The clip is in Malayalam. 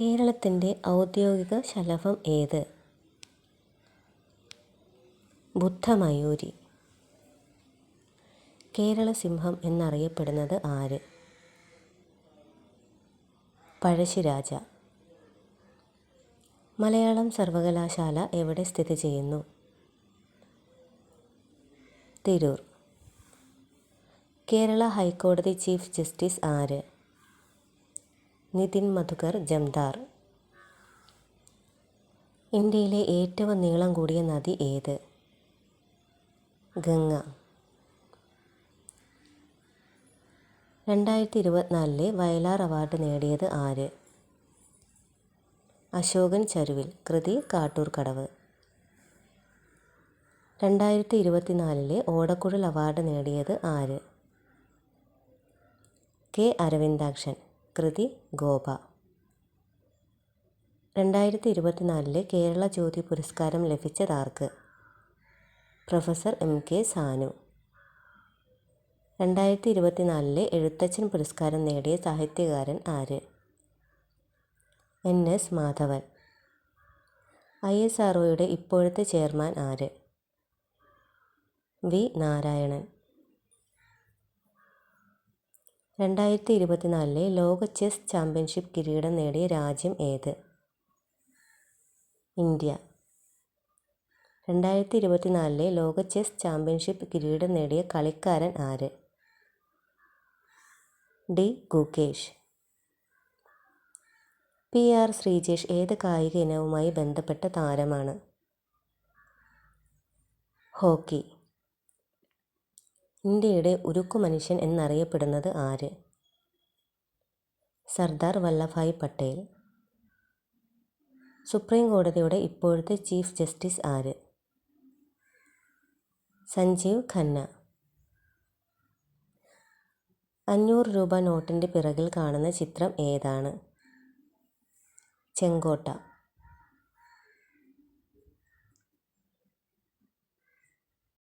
കേരളത്തിൻ്റെ ഔദ്യോഗിക ശലഭം ഏത്? ബുദ്ധമയൂരി. കേരള സിംഹം എന്നറിയപ്പെടുന്നത് ആര്? പഴശ്ശിരാജ. മലയാളം സർവകലാശാല എവിടെ സ്ഥിതി ചെയ്യുന്നു? തിരൂർ. കേരള ഹൈക്കോടതി ചീഫ് ജസ്റ്റിസ് ആര്? നിതിൻ മധുകർ ജംദാർ. ഇന്ത്യയിലെ ഏറ്റവും നീളം കൂടിയ നദി ഏത്? ഗംഗ. 2024 വയലാർ അവാർഡ് നേടിയത് ആര്? അശോകൻ ചരുവിൽ. കൃതി കാട്ടൂർക്കടവ്. 2024 ഓടക്കുഴൽ അവാർഡ് നേടിയത് ആര്? കെ അരവിന്ദാക്ഷൻ. കൃതി ഗോപ. 2024 കേരള ജ്യോതി പുരസ്കാരം ലഭിച്ചതാർക്ക്? Professor MK Sanu. 2024 എഴുത്തച്ഛൻ പുരസ്കാരം നേടിയ സാഹിത്യകാരൻ ആര്? NS മാധവൻ. ISROയുടെ ഇപ്പോഴത്തെ ചെയർമാൻ ആര്? V നാരായണൻ. 2024 ലോക ചെസ് ചാമ്പ്യൻഷിപ്പ് കിരീടം നേടിയ രാജ്യം ഏത്? ഇന്ത്യ. 2024 ലോക ചെസ് ചാമ്പ്യൻഷിപ്പ് കിരീടം നേടിയ കളിക്കാരൻ ആര്? D ഗുകേഷ്. PR ശ്രീജേഷ് ഏത് കായിക ഇനവുമായി ബന്ധപ്പെട്ട താരമാണ്? ഹോക്കി. ഇന്ത്യയുടെ ഉരുക്കു മനുഷ്യൻ എന്നറിയപ്പെടുന്നത് ആര്? സർദാർ വല്ലഭായ് പട്ടേൽ. സുപ്രീം കോടതിയുടെ ഇപ്പോഴത്തെ ചീഫ് ജസ്റ്റിസ് ആര്? സഞ്ജീവ് ഖന്ന. 500 രൂപ നോട്ടിൻ്റെ പിറകിൽ കാണുന്ന ചിത്രം ഏതാണ്? ചെങ്കോട്ട.